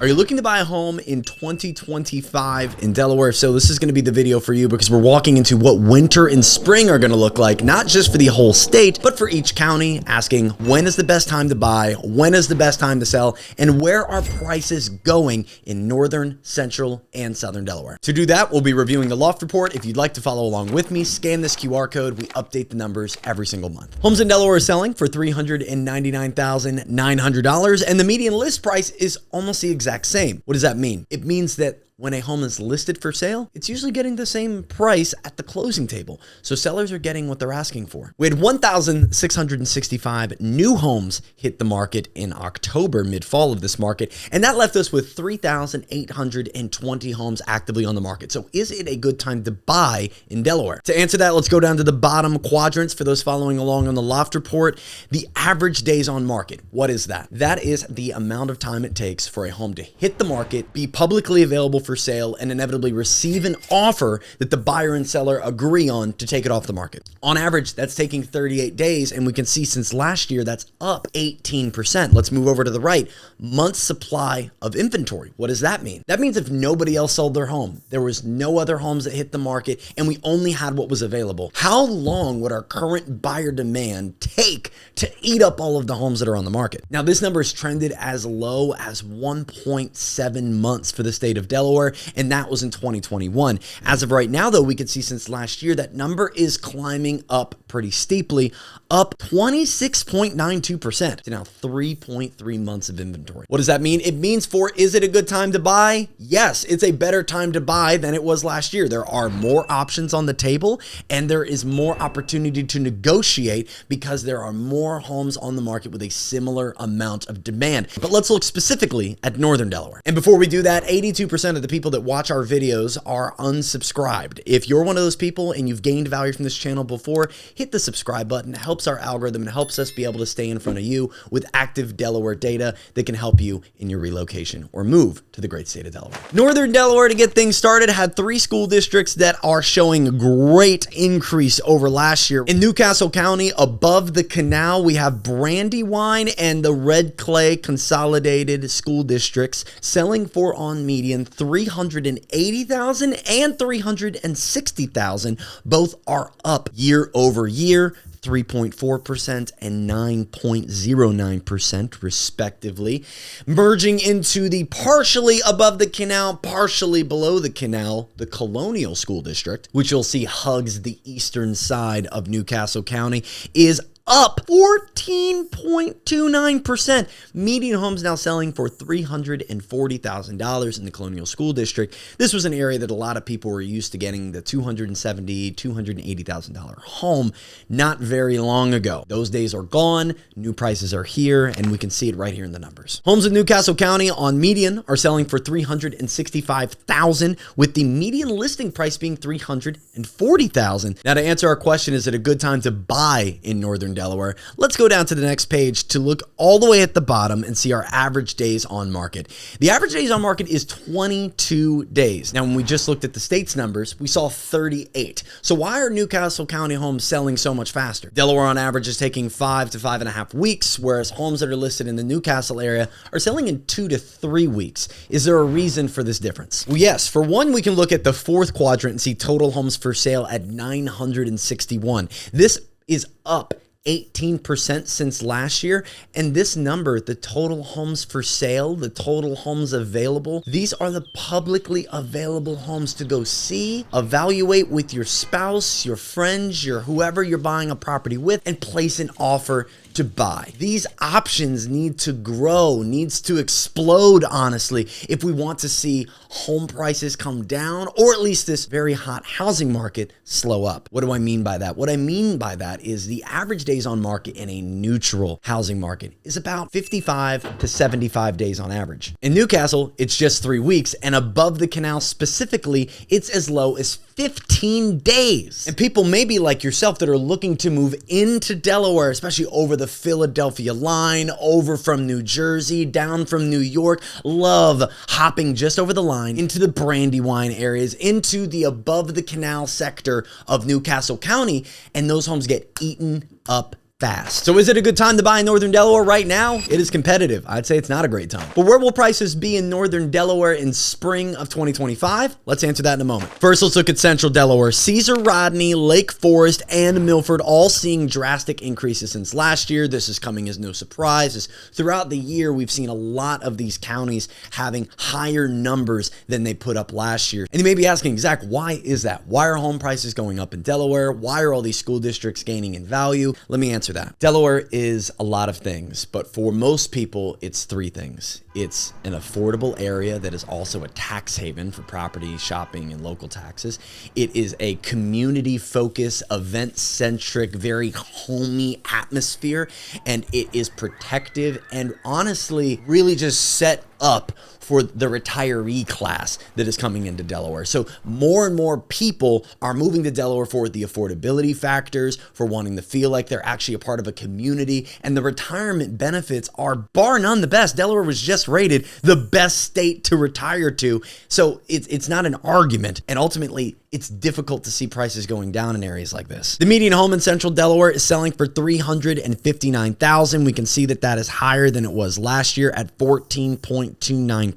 Are you looking to buy a home in 2025 in Delaware? So this is going to be the video for you because we're walking into what winter and spring are going to look like, not just for the whole state, but for each county, asking when is the best time to buy, when is the best time to sell, and where are prices going in northern, central, and southern Delaware. To do that, we'll be reviewing the loft report. If you'd like to follow along with me, scan this QR code. We update the numbers every single month. Homes in Delaware are selling for $399,900, and the median list price is almost the exact same. What does that mean? It means that when a home is listed for sale, it's usually getting the same price at the closing table. So sellers are getting what they're asking for. We had 1,665 new homes hit the market in October, mid-fall of this market, and that left us with 3,820 homes actively on the market. So is it a good time to buy in Delaware? To answer that, let's go down to the bottom quadrants for those following along on the loft report. The average days on market. What is that? That is the amount of time it takes for a home to hit the market, be publicly available for sale, and inevitably receive an offer that the buyer and seller agree on to take it off the market. On average, that's taking 38 days, and we can see since last year, that's up 18%. Let's move over to the right. Months supply of inventory. What does that mean? That means if nobody else sold their home, there was no other homes that hit the market, and we only had what was available. How long would our current buyer demand take to eat up all of the homes that are on the market? Now, this number is trended as low as 1.7 months for the state of Delaware, and that was in 2021. As of right now, though, we can see since last year that number is climbing up pretty steeply, up 26.92% to now 3.3 months of inventory. What does that mean? It means is it a good time to buy? Yes, it's a better time to buy than it was last year. There are more options on the table, and there is more opportunity to negotiate because there are more homes on the market with a similar amount of demand. But let's look specifically at northern Delaware. And before we do that, 82% of the people that watch our videos are unsubscribed. If you're one of those people and you've gained value from this channel before, hit the subscribe button. It helps our algorithm and helps us be able to stay in front of you with active Delaware data that can help you in your relocation or move to the great state of Delaware. Northern Delaware, to get things started, had 3 school districts that are showing great increase over last year. In Newcastle County, above the canal, we have Brandywine and the Red Clay Consolidated School Districts selling for on median $380,000 and $360,000. Both are up year over year, 3.4% and 9.09% respectively. Merging into the partially above the canal, partially below the canal, the Colonial School District, which you'll see hugs the eastern side of Newcastle County, is up 14.29%. Median homes now selling for $340,000 in the Colonial School District. This was an area that a lot of people were used to getting the $270,000, $280,000 home not very long ago. Those days are gone. New prices are here, and we can see it right here in the numbers. Homes in Newcastle County on median are selling for $365,000, with the median listing price being $340,000. Now, to answer our question, is it a good time to buy in northern Delaware? Let's go down to the next page to look all the way at the bottom and see our average days on market. The average days on market is 22 days. Now, when we just looked at the state's numbers, we saw 38. So why are Newcastle County homes selling so much faster? Delaware on average is taking 5 to 5.5 weeks, whereas homes that are listed in the Newcastle area are selling in 2 to 3 weeks. Is there a reason for this difference? Well, yes. For one, we can look at the fourth quadrant and see total homes for sale at 961. This is up 18% since last year. And this number, the total homes for sale, the total homes available, these are the publicly available homes to go see, evaluate with your spouse, your friends, your whoever you're buying a property with, and place an offer to buy. These options need to grow, needs to explode, honestly, if we want to see home prices come down, or at least this very hot housing market slow up. What do I mean by that? What I mean by that is the average days on market in a neutral housing market is about 55 to 75 days on average. In Newcastle, it's just 3 weeks, and above the canal specifically, it's as low as 15 days. And people maybe like yourself that are looking to move into Delaware, especially over the Philadelphia line, over from New Jersey, down from New York, love hopping just over the line into the Brandywine areas, into the above the canal sector of Newcastle County, and those homes get eaten up fast. So is it a good time to buy in Northern Delaware right now? It is competitive. I'd say it's not a great time. But where will prices be in Northern Delaware in spring of 2025? Let's answer that in a moment. First, let's look at Central Delaware. Cesar, Rodney, Lake Forest, and Milford all seeing drastic increases since last year. This is coming as no surprise, as throughout the year, we've seen a lot of these counties having higher numbers than they put up last year. And you may be asking, Zach, why is that? Why are home prices going up in Delaware? Why are all these school districts gaining in value? Let me answer that. Delaware is a lot of things, but for most people, it's three things. It's an affordable area that is also a tax haven for property, shopping, and local taxes. It is a community-focused, event-centric, very homey atmosphere, and it is protective and honestly really just set up for the retiree class that is coming into Delaware. So more and more people are moving to Delaware for the affordability factors, for wanting to feel like they're actually a part of a community, and the retirement benefits are bar none the best. Delaware was just rated the best state to retire to. So it's not an argument, and ultimately it's difficult to see prices going down in areas like this. The median home in Central Delaware is selling for $359,000. We can see that that is higher than it was last year at 14.29%.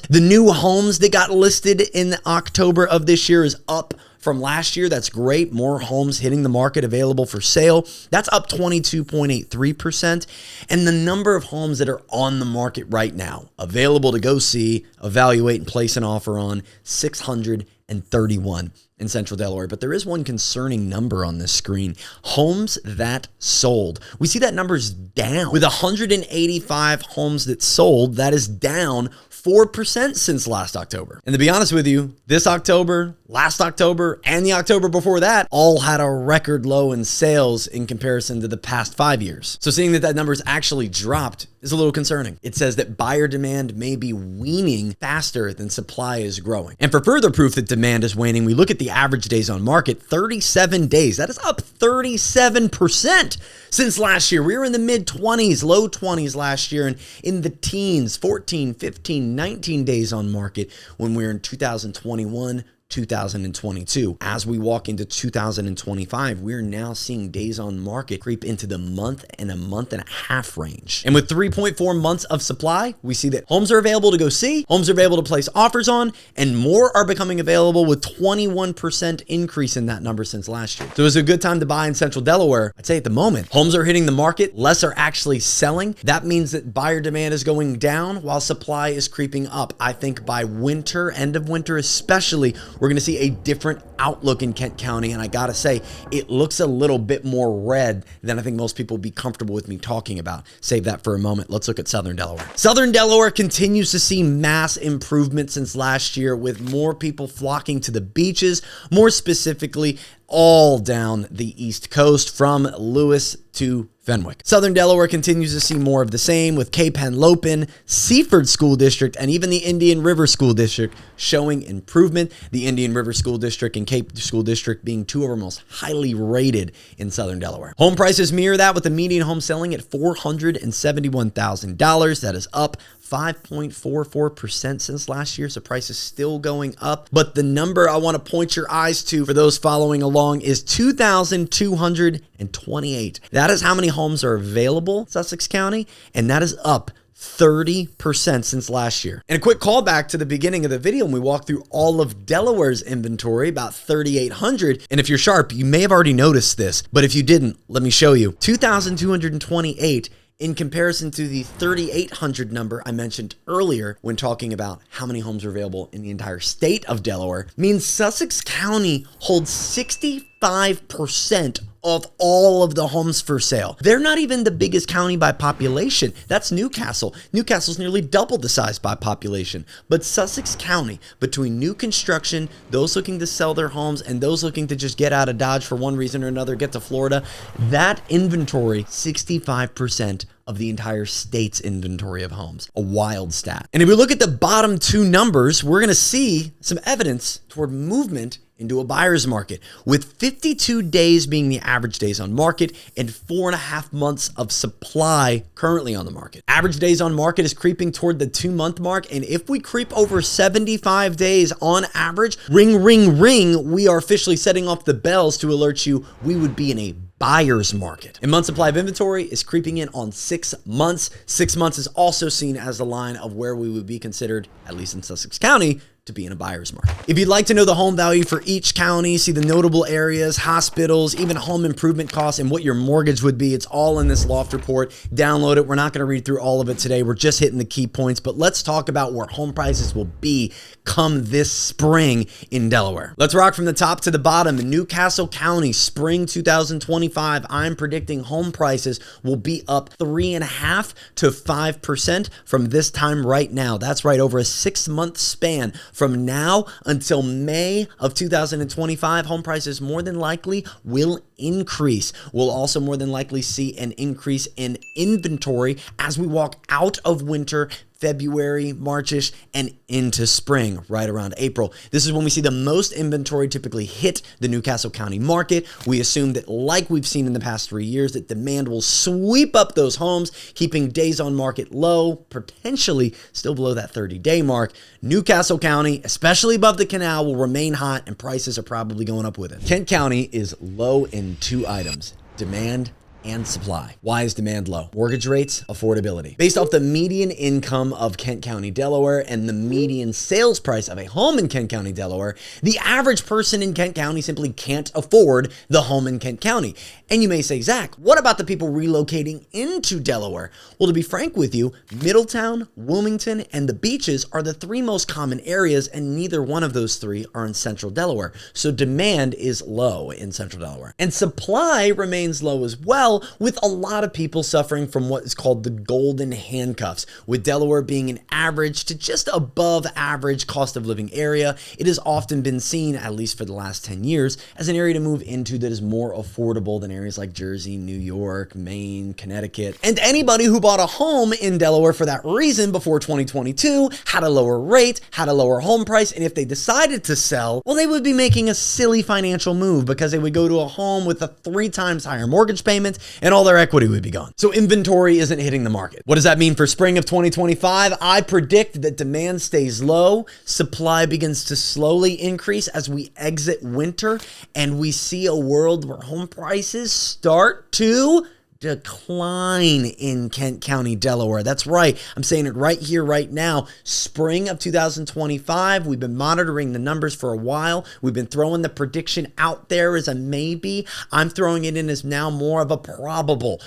The new homes that got listed in October of this year is up from last year. That's great. More homes hitting the market available for sale. That's up 22.83%. And the number of homes that are on the market right now, available to go see, evaluate, and place an offer on, 631 in Central Delaware. But there is one concerning number on this screen: homes that sold. We see that number's down. With 185 homes that sold, that is down 4% since last October. And to be honest with you, this October, last October, and the October before that all had a record low in sales in comparison to the past 5 years. So seeing that that number's actually dropped is a little concerning. It says that buyer demand may be waning faster than supply is growing. And for further proof that demand is waning, we look at the average days on market, 37 days. That is up 37% since last year. We were in the mid-20s, low 20s last year, and in the teens, 14, 15, 19 days on market when we were in 2021, 2022. As we walk into 2025, we're now seeing days on market creep into the month and a month and a half range. And with 3.4 months of supply, we see that homes are available to go see, homes are available to place offers on, and more are becoming available with 21% increase in that number since last year. So it's a good time to buy in Central Delaware. I'd say at the moment, homes are hitting the market, less are actually selling. That means that buyer demand is going down while supply is creeping up. I think by winter, end of winter especially, we're going to see a different outlook in Kent County. And I got to say, it looks a little bit more red than I think most people would be comfortable with me talking about. Save that for a moment. Let's look at Southern Delaware. Southern Delaware continues to see mass improvement since last year, with more people flocking to the beaches, more specifically all down the East Coast from Lewis to Fenwick. Southern Delaware continues to see more of the same, with Cape Henlopen, Seaford School District, and even the Indian River School District showing improvement. The Indian River School District and Cape School District being two of our most highly rated in Southern Delaware. Home prices mirror that, with the median home selling at $471,000. That is up 5.44% since last year, so price is still going up. But the number I want to point your eyes to for those following along is 2,228. That is how many homes are available in Sussex County, and that is up 30% since last year. And a quick callback to the beginning of the video when we walked through all of Delaware's inventory, about 3,800. And if you're sharp, you may have already noticed this, but if you didn't, let me show you. 2,228 in comparison to the 3,800 number I mentioned earlier when talking about how many homes are available in the entire state of Delaware, means Sussex County holds 65% of all of the homes for sale. They're not even the biggest county by population. That's Newcastle. Newcastle's nearly double the size by population. But Sussex County, between new construction, those looking to sell their homes, and those looking to just get out of Dodge for one reason or another, get to Florida, that inventory, 65% of the entire state's inventory of homes. A wild stat. And if we look at the bottom two numbers, we're going to see some evidence toward movement into a buyer's market, with 52 days being the average days on market and 4.5 months of supply currently on the market. Average days on market is creeping toward the 2-month mark, and if we creep over 75 days on average, ring, ring, ring, we are officially setting off the bells to alert you we would be in a buyer's market. And month supply of inventory is creeping in on 6 months. 6 months is also seen as the line of where we would be considered, at least in Sussex County, to be in a buyer's market. If you'd like to know the home value for each county, see the notable areas, hospitals, even home improvement costs, and what your mortgage would be, it's all in this loft report. Download it. We're not going to read through all of it today. We're just hitting the key points, but let's talk about where home prices will be come this spring in Delaware. Let's rock from the top to the bottom. In Newcastle County, spring 2025, I'm predicting home prices will be up 3.5% to 5% from this time right now. That's right, over a 6-month span. From now until May of 2025, home prices more than likely will increase. We'll also more than likely see an increase in inventory as we walk out of winter, February, Marchish, and into spring, right around April. This is when we see the most inventory typically hit the Newcastle County market. We assume that, like we've seen in the past 3 years, that demand will sweep up those homes, keeping days on market low, potentially still below that 30-day mark. Newcastle County, especially above the canal, will remain hot, and prices are probably going up with it. Kent County is low in 2 items: demand and supply. Why is demand low? Mortgage rates, affordability. Based off the median income of Kent County, Delaware, and the median sales price of a home in Kent County, Delaware, the average person in Kent County simply can't afford the home in Kent County. And you may say, Zach, what about the people relocating into Delaware? Well, to be frank with you, Middletown, Wilmington, and the beaches are the 3 most common areas, and neither one of those 3 are in central Delaware. So demand is low in central Delaware. And supply remains low as well, with a lot of people suffering from what is called the golden handcuffs. With Delaware being an average to just above average cost of living area, it has often been seen, at least for the last 10 years, as an area to move into that is more affordable than areas like Jersey, New York, Maine, Connecticut. And anybody who bought a home in Delaware for that reason before 2022 had a lower rate, had a lower home price, and if they decided to sell, well, they would be making a silly financial move because they would go to a home with a 3 times higher mortgage payment and all their equity would be gone. So inventory isn't hitting the market. What does that mean for spring of 2025? I predict that demand stays low, supply begins to slowly increase as we exit winter, and we see a world where home prices start to decline in Kent County, Delaware. That's right. I'm saying it right here, right now. Spring of 2025. We've been monitoring the numbers for a while. We've been throwing the prediction out there as a maybe. I'm throwing it in as now more of a probable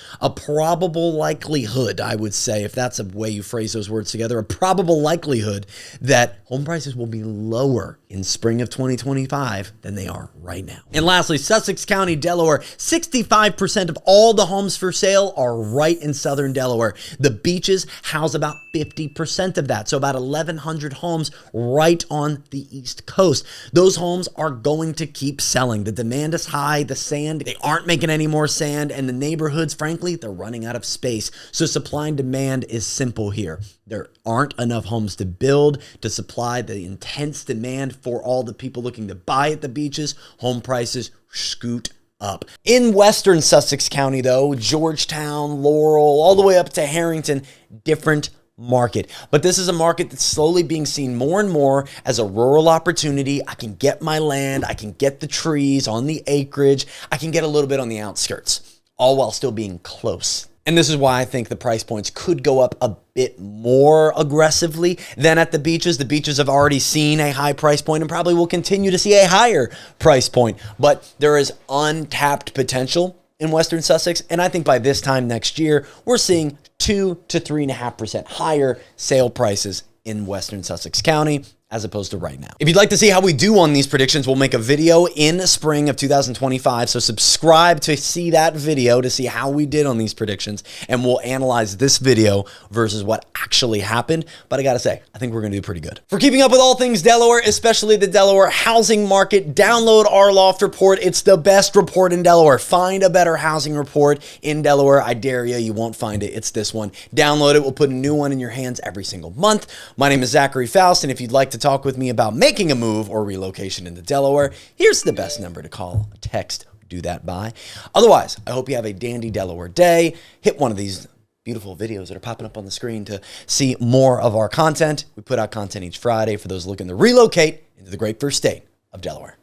likelihood, I would say, if that's a way you phrase those words together, a probable likelihood that home prices will be lower in spring of 2025 than they are right now. And lastly, Sussex County, Delaware. 65% of all the homes for sale are right in southern Delaware. The beaches house about 50% of that, so about 1,100 homes right on the East Coast. Those homes are going to keep selling. The demand is high. The sand, they aren't making any more sand, and the neighborhoods, frankly, they're running out of space. So supply and demand is simple here. There aren't enough homes to build to supply the intense demand for all the people looking to buy at the beaches. Home prices scoot up. In western Sussex County, though, Georgetown, Laurel, all the way up to Harrington, different market. But this is a market that's slowly being seen more and more as a rural opportunity. I can get my land, I can get the trees on the acreage, I can get a little bit on the outskirts, all while still being close. And this is why I think the price points could go up a bit more aggressively than at the beaches. The beaches have already seen a high price point and probably will continue to see a higher price point. But there is untapped potential in western Sussex. And I think by this time next year, we're seeing 2 to 3.5% higher sale prices in western Sussex County as opposed to right now. If you'd like to see how we do on these predictions, we'll make a video in the spring of 2025. So subscribe to see that video to see how we did on these predictions. And we'll analyze this video versus what actually happened. But I gotta say, I think we're gonna do pretty good. For keeping up with all things Delaware, especially the Delaware housing market, download our loft report. It's the best report in Delaware. Find a better housing report in Delaware. I dare you, you won't find it. It's this one. Download it. We'll put a new one in your hands every single month. My name is Zachary Faust, and if you'd like to talk with me about making a move or relocation into Delaware, here's the best number to call, text, do that by. Otherwise, I hope you have a dandy Delaware day. Hit one of these beautiful videos that are popping up on the screen to see more of our content. We put out content each Friday for those looking to relocate into the great first state of Delaware.